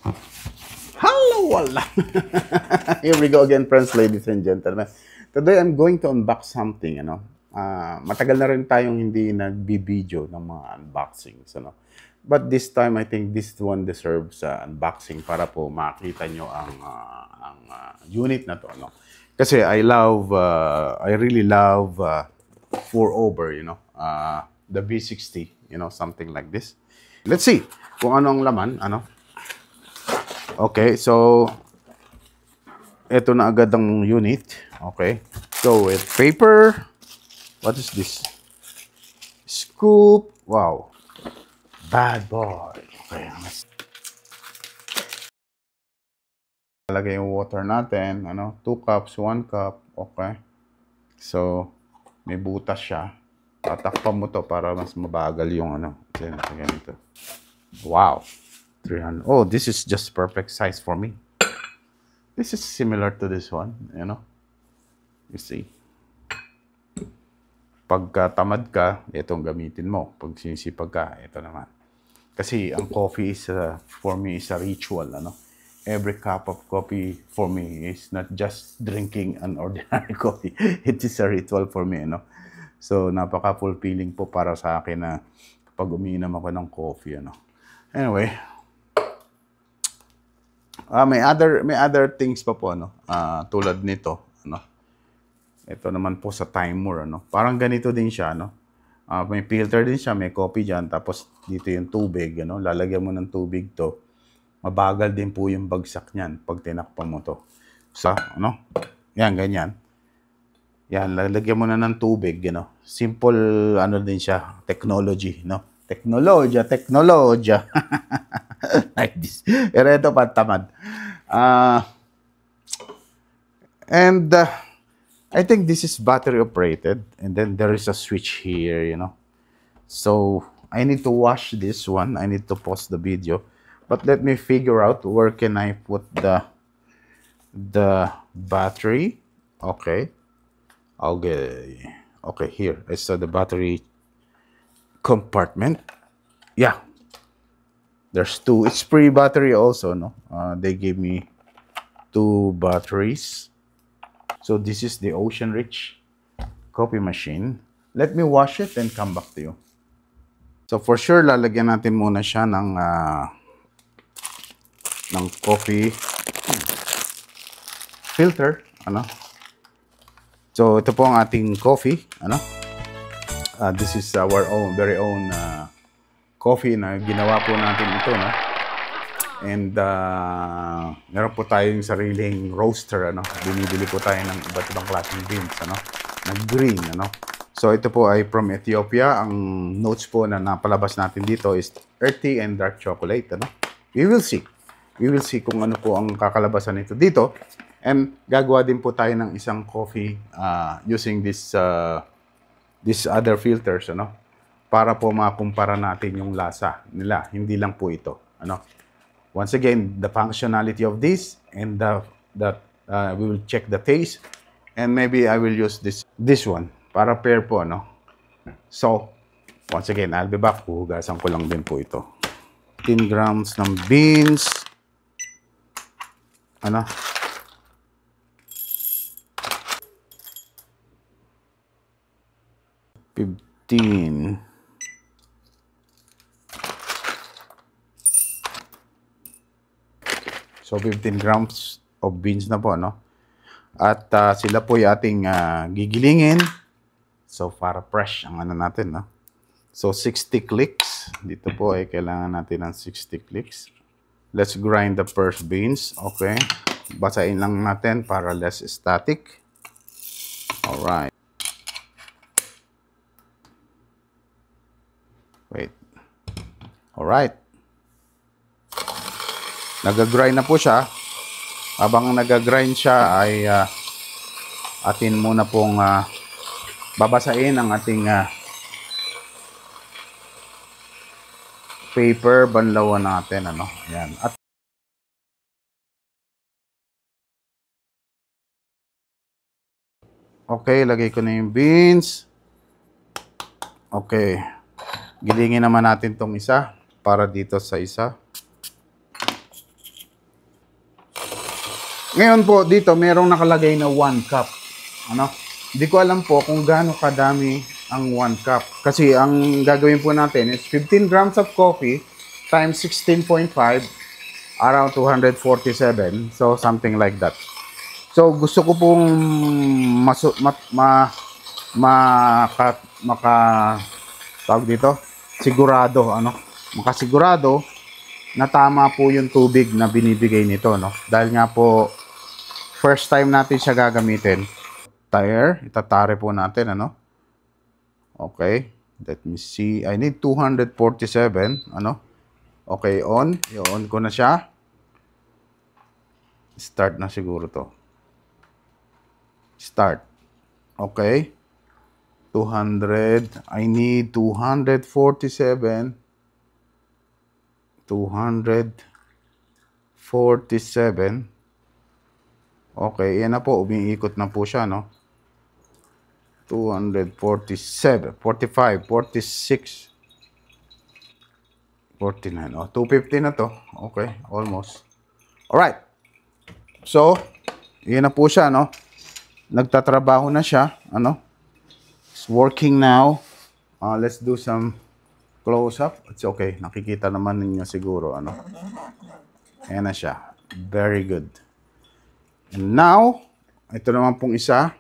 Hello, wala. Here we go again, friends, ladies and gentlemen. Today, I'm going to unbox something, matagal na rin tayong hindi nagbi-video ng mga unboxings, But this time, I think this one deserves unboxing para po makita nyo ang unit na to, Kasi I really love 4over, the V60, something like this. Let's see kung ano ang laman, Okay, so ito na agad ang unit. Okay. So with paper, what is this? Scoop. Wow. Bad boy. Okay. Lagay yung water natin, 2 cups, 1 cup. Okay. So may butas siya. Tatakpan mo to para mas mabagal yung ganito. Wow. 300. Oh, this is just perfect size for me. This is similar to this one, You see. Pagka tamad ka, itong gamitin mo. Pag sinisipag ka, ito naman. Kasi ang coffee is, for me, is a ritual, Every cup of coffee for me is not just drinking an ordinary coffee. It is a ritual for me, So, napaka-fulfilling po para sa akin na pag umiinom ako ng coffee, Anyway, may other things pa po, tulad nito, Ito naman po sa timer, Parang ganito din siya, may filter din siya, may coffee diyan, tapos dito yung tubig, Lalagyan mo ng tubig to. Mabagal din po yung bagsak niyan pag tinakpan mo to. So, Yan, ganyan. Yan, lalagyan mo na ng tubig, Simple, din siya, technology, Technology. Like this. Pero ito pa, tamad. I think this is battery operated. And then there is a switch here, So, I need to wash this one. I need to pause the video. But let me figure out where can I put the battery. Okay. Okay, here. I saw the battery compartment. Yeah. There's 2. It's free battery also, they gave me 2 batteries. So this is the Ocean Rich coffee machine. Let me wash it and come back to you. So for sure, lalagyan natin muna siya ng coffee filter, So ito po ang ating coffee, This is our very own coffee na ginawa po natin ito, And meron po tayong sariling roaster, Binibili po tayo ng iba't ibang klaseng beans, na green, So ito po ay from Ethiopia. Ang notes po na napalabas natin dito is earthy and dark chocolate, We will see. We will see kung ano po ang kakalabasan nito dito. And gagawa din po tayo ng isang coffee using this other filters, para po makumpara natin yung lasa nila. Hindi lang po ito, Once again, the functionality of this and we will check the taste, and maybe I will use this one para pair po, So, once again, I'll be back. Hugasan ko lang din po ito. 10 grams ng beans. 15. So, 15 grams of beans na po, At sila po yung ating gigilingin. So, para fresh ang natin, So, 60 clicks. Dito po ay kailangan natin ng 60 clicks. Let's grind the first beans. Okay. Basahin lang natin para less static. Alright. Wait. Alright. Nag-grind na po siya. Habang nag-grind siya ay atin muna pong babasahin ang ating paper, banlawan natin, Yan. At okay, lagay ko na yung beans. Okay. Gilingin naman natin tong isa para dito sa isa. Ngayon po, dito, merong nakalagay na 1 cup. Ano? Hindi ko alam po kung gaano kadami ang 1 cup. Kasi ang gagawin po natin is 15 grams of coffee times 16.5, around 247. So, something like that. So, gusto ko pong tawag dito, sigurado, makasigurado na tama po yung tubig na binibigay nito, no? Dahil nga po, first time natin siya gagamitin. Itatare po natin, Okay, let me see. I need 247, Okay, i-on ko na siya. Start na siguro to. Start. Okay. 200. I need 247. 247. Okay, yan na po. Umiikot na po siya, no? 247, 45, 46, 49. 250 na to. Okay, almost. Alright. So, yan na po siya, no? Nagtatrabaho na siya, It's working now. Let's do some close-up. It's okay. Nakikita naman ninyo siguro, Ayan na siya. Very good. And now, ito naman pong isa.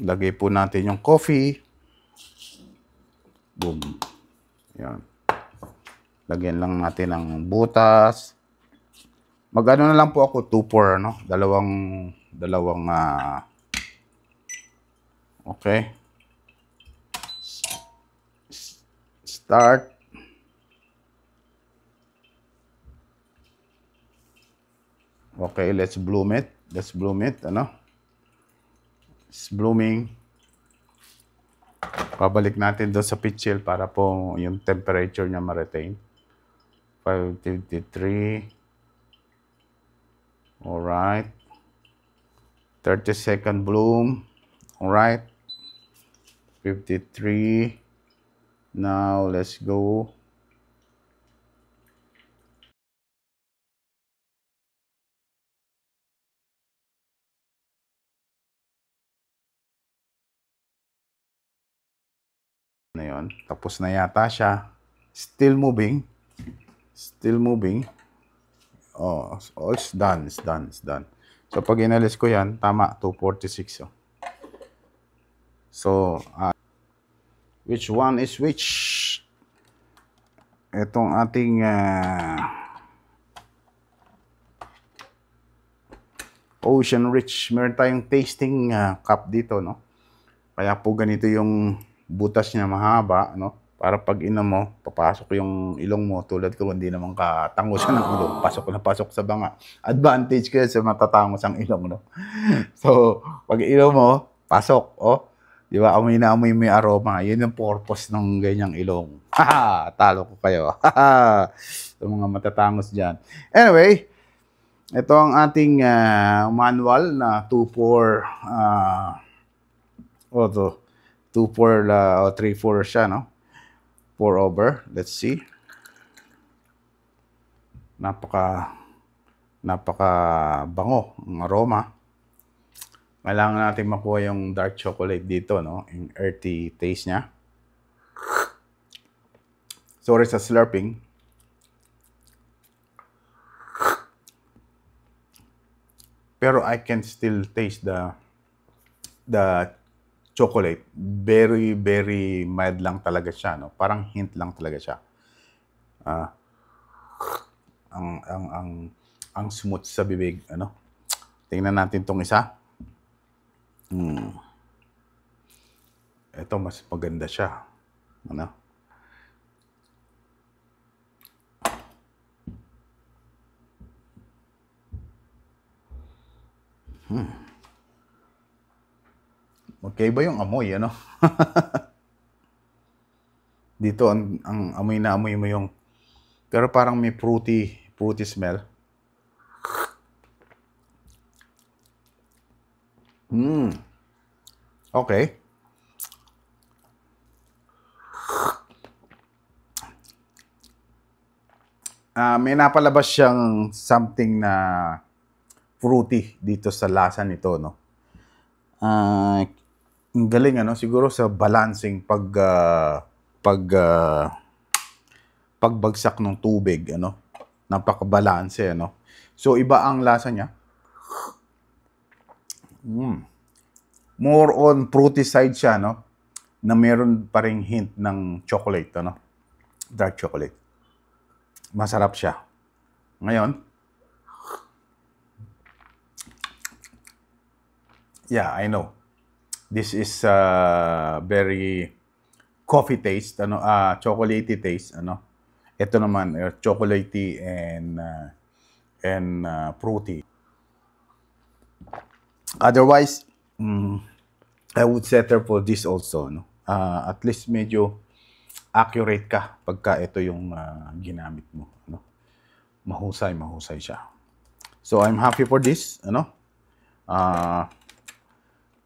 Lagay po natin yung coffee. Boom. Yan. Lagyan lang natin ng butas. Mag-ano na lang po ako, 2-pour, Dalawang, okay. Start. Okay, let's bloom it. It's blooming. Pabalik natin doon sa pitch chill para po yung temperature niya ma-retain. 553. Alright. 30-second bloom. Alright. 53. Now, let's go. Na yun. Tapos na yata siya. Still moving. Oh, it's done. So, pag inalis ko yan, tama, 246. So, which one is which? Itong ating Ocean Rich. Meron tayong tasting cup dito, Kaya po ganito yung butas niya mahaba, Para pag inom mo, papasok yung ilong mo. Tulad ko, hindi naman katangos ng ilong. Pasok sa banga. Advantage ko sa matatangos ang ilong, So, pag inom mo, pasok, Di ba? Amoy na amoy may aroma. Yun yung purpose ng ganyang ilong. Talo ko kayo. Sa mga matatangos dyan. Anyway, ito ang ating manual na 2-pour 3-4 siya, pour over. Let's see. Napaka bango ang aroma. Kailangan natin makuha yung dark chocolate dito, yung earthy taste niya. Sorry sa slurping. Pero I can still taste the chocolate. Very, very mild lang talaga siya, Parang hint lang talaga siya. Ang smooth sa bibig, Tingnan natin tong isa. Ito mas maganda siya, Magkaiba yung amoy, Dito, ang amoy na amoy mo yung, pero parang may fruity smell. Okay. may napalabas siyang something na fruity dito sa lasa nito, no? Ang galing, ano? Siguro sa balancing pagbagsak ng tubig, ano? Napaka-balanse, ano? So, iba ang lasa niya. More on fruity side siya, no? Na meron pa ring hint ng chocolate, ano? Dark chocolate. Masarap siya. Ngayon, yeah, I know. This is very coffee taste, ano, chocolatey taste, ano. Ito naman, chocolatey and fruity. Otherwise, I would settle for this also, no. At least medyo accurate ka pagka ito yung ginamit mo, ano. Mahusay siya. So I'm happy for this, ano.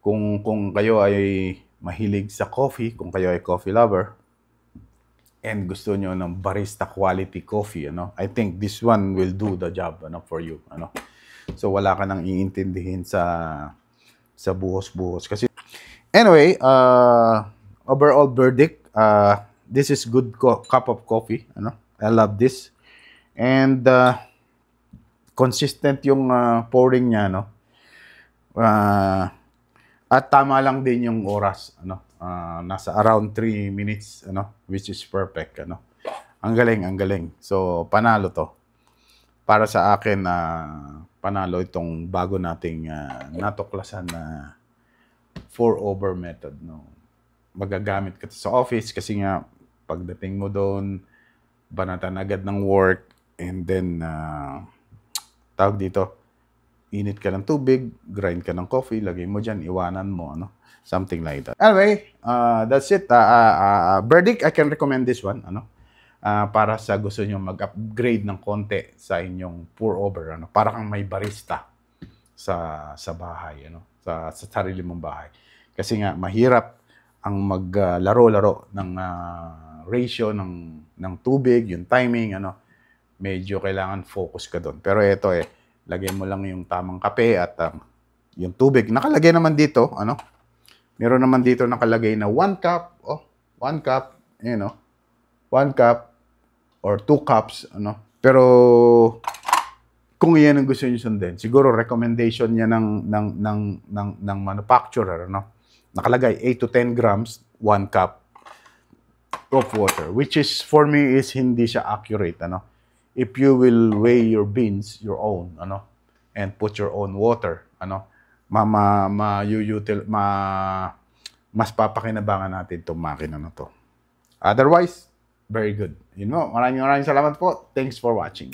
Kung kayo ay mahilig sa coffee, kung kayo ay coffee lover, and gusto nyo ng barista quality coffee, ano, I think this one will do the job, ano, for you, ano. So wala ka nang iintindihin sa buhos-buhos. Kasi anyway, overall verdict, this is good cup of coffee, ano. I love this. And consistent yung pouring niya, no. At tama lang din yung oras, ano. Nasa around 3 minutes, ano, which is perfect, ano. Ang galing. So panalo to. Para sa akin, panalo itong bago nating natuklasan na pour-over method, no. Magagamit ka sa office kasi nga pagdating mo doon, banatan agad ng work, and then tawag dito, init ka ng tubig, grind ka ng coffee, lagay mo dyan, iwanan mo, ano, something like that. Anyway, that's it. Verdict, I can recommend this one, ano, para sa gusto nyo mag-upgrade ng konti sa inyong pour-over, ano, para kang may barista sa bahay, ano, sa sarili mong bahay. Kasi nga, mahirap ang maglaro-laro ng ratio ng tubig, yung timing, ano, medyo kailangan focus ka doon. Pero ito lagay mo lang yung tamang kape at yung tubig. Nakalagay naman dito, ano, meron naman dito nakalagay na 1 cup, 1 cup, you know, 1 cup or 2 cups, ano. Pero kung iyan ang gusto niyo sundin, siguro recommendation niya ng manufacturer, ano. Nakalagay 8 to 10 grams, 1 cup of water, which is for me is hindi siya accurate, ano. If you will weigh your beans your own, ano, and put your own water, ano, mas papakinabangan natin itong makina na to. Otherwise, very good. Maraming salamat po. Thanks for watching.